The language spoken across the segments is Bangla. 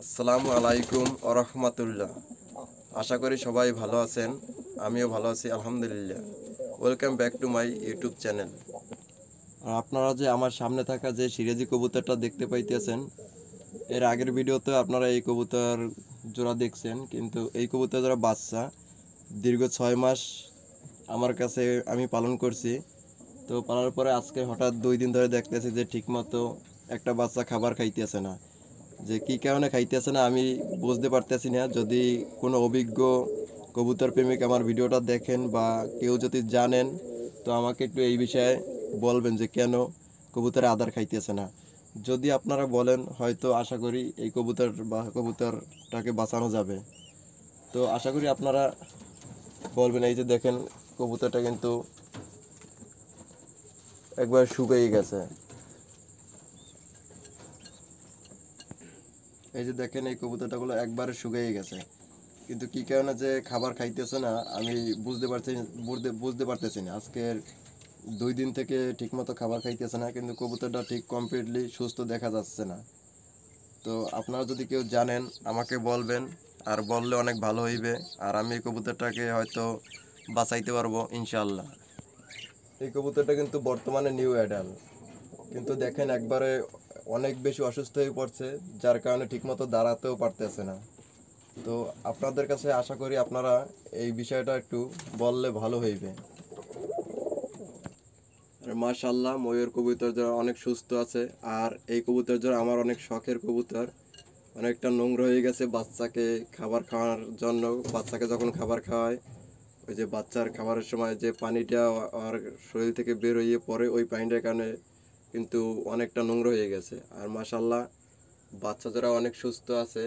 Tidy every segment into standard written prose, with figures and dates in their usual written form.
আসসালামু আলাইকুম ওয়া রাহমাতুল্লাহ। আশা করি সবাই ভালো আছেন, আমিও ভালো আছি আলহামদুলিল্লাহ। Welcome back to my YouTube channel. আর আপনারা যে আমার সামনে থাকা যে সিরাজি কবুতরটা দেখতে পাইতেছেন, এর আগের ভিডিওতে আপনারা এই কবুতর জোড়া দেখছেন, কিন্তু এই কবুতর জোড়া বাচ্চা দীর্ঘ 6 মাস আমার কাছে আমি পালন করছি। তো পালার পরে আজকে হঠাৎ 2 দিন ধরে দেখতেছি যে ঠিকমতো একটা বাচ্চা খাবার খাইতেছে না। যে কী কারণে খাইতেছে না আমি বুঝতে পারতেছি না। যদি কোনো অভিজ্ঞ কবুতর প্রেমিক আমার ভিডিওটা দেখেন বা কেউ যদি জানেন, তো আমাকে একটু এই বিষয়ে বলবেন যে কেন কবুতরে আদার খাইতেছে না। যদি আপনারা বলেন, হয়তো আশা করি এই কবুতর বা কবুতরটাকে বাঁচানো যাবে। তো আশা করি আপনারা বলবেন। এই যে দেখেন, কবুতরটা কিন্তু একবার শুকিয়ে গেছে। এই যে দেখেন, এই কবুতরটাগুলো একবারে শুকিয়ে গেছে, কিন্তু কি কারণে যে খাবার খাইতেছে না আমি বুঝতে পারতেছি না। আজকের 2 দিন থেকে ঠিকমতো খাবার খাইতেছে না, কিন্তু কবুতরটা ঠিক কমপ্লিটলি সুস্থ দেখা যাচ্ছে না। তো আপনারা যদি কেউ জানেন আমাকে বলবেন, আর বললে অনেক ভালো হইবে। আর আমি এই কবুতরটাকে হয়তো বাঁচাইতে পারবো ইনশাল্লাহ। এই কবুতরটা কিন্তু বর্তমানে নিউ অ্যাডাল্ট, কিন্তু দেখেন একবারে অনেক বেশি অসুস্থ হয়ে পড়ছে, যার কারণে ঠিকমতো দাঁড়াতেও পারতেছে না। তো আপনাদের কাছে আশা করি আপনারা এই বিষয়টা একটু বললে ভালো হইবে। আর মাশাআল্লাহ, ময়ূর কবুতর জোড়া অনেক সুস্থ আছে। আর এই কবুতর জোড়া আমার অনেক শখের কবুতর। অনেকটা নোংরা হয়ে গেছে বাচ্চাকে খাবার খাওয়ার জন্য। বাচ্চাকে যখন খাবার খাওয়ায়, ওই যে বাচ্চার খাবারের সময় যে পানিটা আর শরীর থেকে বের হয়ে পড়ে, ওই পানিটার কারণে কিন্তু অনেকটা নোংরা হয়ে গেছে। আর মাশাআল্লাহ, বাচ্চা জোড়া অনেক সুস্থ আছে।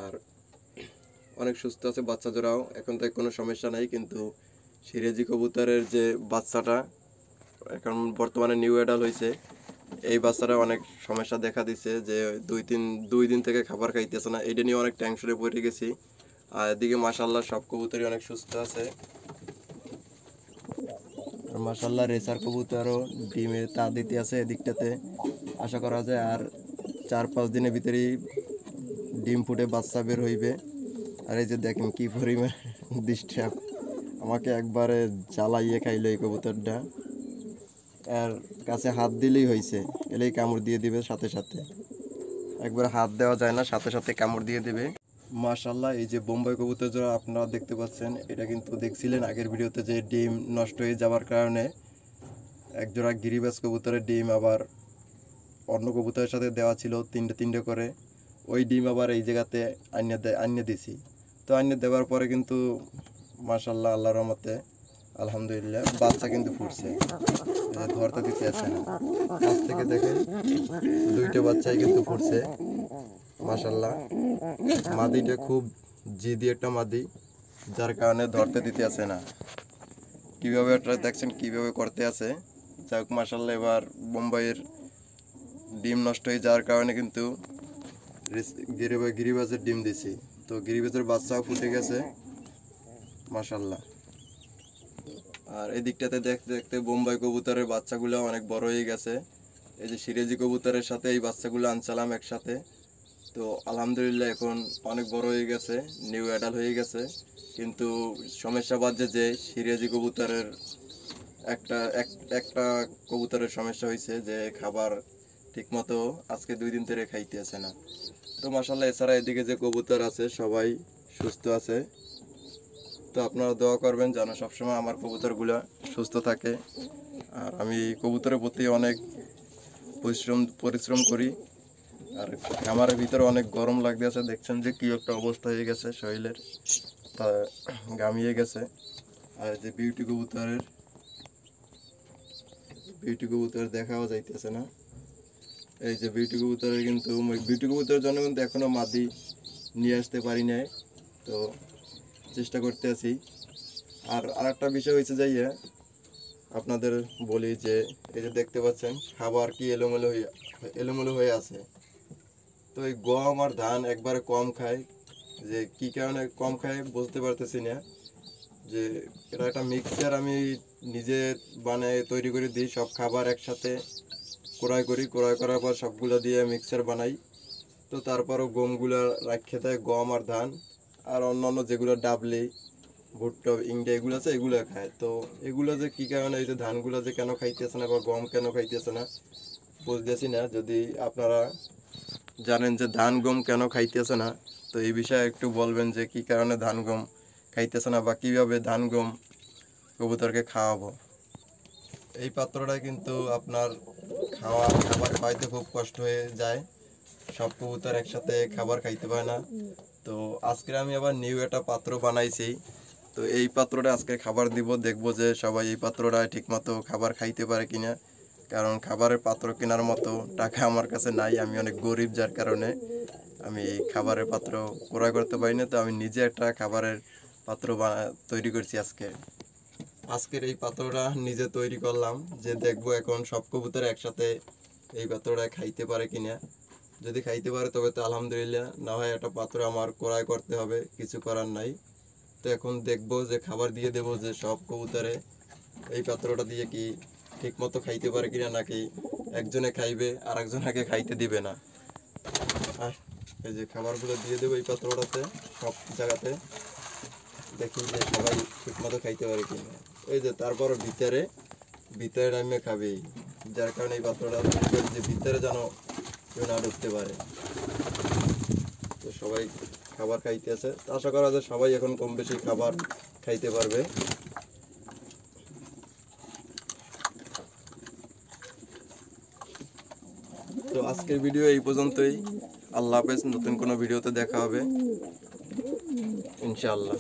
আর অনেক সুস্থ আছে বাচ্চা জোড়াও, এখন তো কোনো সমস্যা নাই। কিন্তু সিরাজি কবুতরের যে বাচ্চাটা এখন বর্তমানে নিউ অ্যাডাল্ট হয়েছে, এই বাচ্চাটা অনেক সমস্যা দেখা দিচ্ছে। যে 2 দিন থেকে খাবার খাইতেছে না, এটা নিয়ে অনেক টেনশনে পড়ে গেছি। আর এদিকে মাশাআল্লাহ সব কবুতরই অনেক সুস্থ আছে। আর মাশাআল্লাহ রেসার কবুতরও ডিমে তা দিতে আছে এদিকটাতে। আশা করা যায় আর 4-5 দিনের ভিতরেই ডিম ফুটে বাচ্চা বের হইবে। আর এই যে দেখেন কি পরিমাণ ডিস্টার্ব, আমাকে একবারে জ্বালাইয়ে খাইলো এই কবুতরটা। আর কাছে হাত দিলেই হয়েছে, এলেই কামড় দিয়ে দিবে সাথে সাথে। একবার হাত দেওয়া যায় না, সাথে সাথে কামড় দিয়ে দিবে। মাশাআল্লাহ, এই যে বোম্বাই কবুতর জোড়া আপনারা দেখতে পাচ্ছেন, এটা কিন্তু দেখছিলেন আগের ভিডিওতে যে ডিম নষ্ট হয়ে যাওয়ার কারণে একজোড়া গিরিবাজ কবুতরের ডিম আবার অন্য কবুতরের সাথে দেওয়া ছিল 3টে করে। ওই ডিম আবার এই জায়গাতে আনিয়ে দিছি। তো আনিয়ে দেওয়ার পরে কিন্তু মাশাআল্লাহ, আল্লাহর রহমতে আলহামদুলিল্লাহ বাচ্চা কিন্তু ফুটছে। ধরতে দিতে আছে না, কাছ থেকে দেখেন 2টা বাচ্চাই কিন্তু ফুটছে মাশাআল্লাহ। মাদিটা খুব জিদি একটা মাদি, যার কারণে ধরতে দিতে আছে না। কীভাবে এটা দেখছেন কীভাবে করতে আছে। যাই হোক মাশাআল্লাহ, এবার বোম্বাইয়ের ডিম নষ্ট হয়ে যাওয়ার কারণে কিন্তু গিরিবাজের ডিম দিছি। তো গিরিবাজের বাচ্চাও ফুটে গেছে মাশাআল্লাহ। আর এই দিকটাতে দেখতে দেখতে বোম্বাই কবুতরের বাচ্চাগুলো অনেক বড় হয়ে গেছে। এই যে সিরাজি কবুতরের সাথে এই বাচ্চাগুলো আনছিলাম একসাথে। তো আলহামদুলিল্লাহ এখন অনেক বড় হয়ে গেছে, নিউ অ্যাডাল্ট হয়ে গেছে। কিন্তু সমস্যা বাজে যে সিরাজি কবুতরের একটা কবুতরের সমস্যা হয়েছে যে খাবার ঠিকমতো আজকে 2 দিন ধরে খাইতেছে না। তো মাশাআল্লাহ এছাড়া এদিকে যে কবুতর আছে সবাই সুস্থ আছে। তো আপনারা দোয়া করবেন যেন সবসময় আমার কবুতরগুলো সুস্থ থাকে। আর আমি কবুতরের প্রতি অনেক পরিশ্রম করি। আর খামারের ভিতরে অনেক গরম লাগতেছে, দেখছেন যে কি একটা অবস্থা হয়ে গেছে শরীরের, তা ঘামিয়ে গেছে। আর যে বিউটি কবুতর দেখাও যাইতেছে না। এই যে বিউটি কবুতরের জন্য কিন্তু এখনো মাদি নিয়ে আসতে পারি নাই, তো চেষ্টা করতে আছি। আর আরেকটা বিষয় হয়েছে যাইয়া আপনাদের বলি যে এই যে দেখতে পাচ্ছেন খাবার কি এলোমেলো হয়ে আছে। তো এই গম আর ধান একবারে কম খায়, যে কি কারণে কম খায় বুঝতে পারতেছি না। যে এটা একটা মিক্সচার আমি নিজে তৈরি করে দিই, সব খাবার একসাথে ক্রয় করার পর সবগুলো দিয়ে মিক্সচার বানাই। তো তারপরও গমগুলো রাখতে দেয়, গম আর ধান, আর অন্যান্য যেগুলো ডাবলি ভুট্টা ইংডা এগুলো আছে এগুলো খায়। তো এগুলো যে কী কারণে এই যে ধানগুলো যে কেন খাইতেছে না বা গম কেন খাইতেছে না বুঝতেছি না। যদি আপনারা জানেন যে ধান গম কেন খাইতেছে না, তো এই বিষয়ে একটু বলবেন যে কী কারণে ধান গম খাইতেছে না বা কীভাবে ধান গম কবুতরকে খাওয়াবো। এই পাত্রটা কিন্তু আপনার খাবার খাওয়াইতে খুব কষ্ট হয়ে যায়, সব কবুতর একসাথে খাবার খাইতে পারে না। তো আজকে আমি আবার নিউ একটা পাত্র বানাইছি। তো এই পাত্রটা আজকে খাবার দিব, দেখবো যে সবাই এই পাত্রটা ঠিকমতো খাবার খাইতে পারে কিনা। কারণ খাবারের পাত্র কেনার মতো টাকা আমার কাছে নাই, আমি অনেক গরিব, যার কারণে আমি খাবারের পাত্র ক্রয় করতে পারি না। তো আমি নিজে একটা খাবারের পাত্র তৈরি করছি আজকের এই পাত্রটা নিজে তৈরি করলাম, যে দেখবো এখন সব কবুতর একসাথে এই পাত্রটা খাইতে পারে কিনা। যদি খাইতে পারে তবে তো আলহামদুলিল্লাহ, না হয় একটা পাত্র আমার ক্রয় করতে হবে, কিছু করার নাই। তো এখন দেখবো যে খাবার দিয়ে দেবো যে সব কবুতরে এই পাত্রটা দিয়ে কি ঠিক মতো খাইতে পারে কিনা, নাকি একজনে খাইবে আর একজনকে খাইতে দিবে না। আর এই যে খাবারগুলো দিয়ে দেবো এই পাত্রটাতে সব জায়গাতে, দেখি যে সবাই ঠিক মতো খাইতে পারে কিনা। এই যে তারপর ভিতরে নামে খাবে, যার কারণে এই পাত্রটা যে ভিতরে যেন কেউ না ঢুকতে পারে। তো সবাই খাবার খাইতেছে, আশা করা যায় সবাই এখন কম বেশি খাবার খাইতে পারবে। তো আজকের ভিডিও এই পর্যন্তই। আল্লাহ হাফেজ, নতুন কোনো ভিডিওতে দেখা হবে ইনশাআল্লাহ।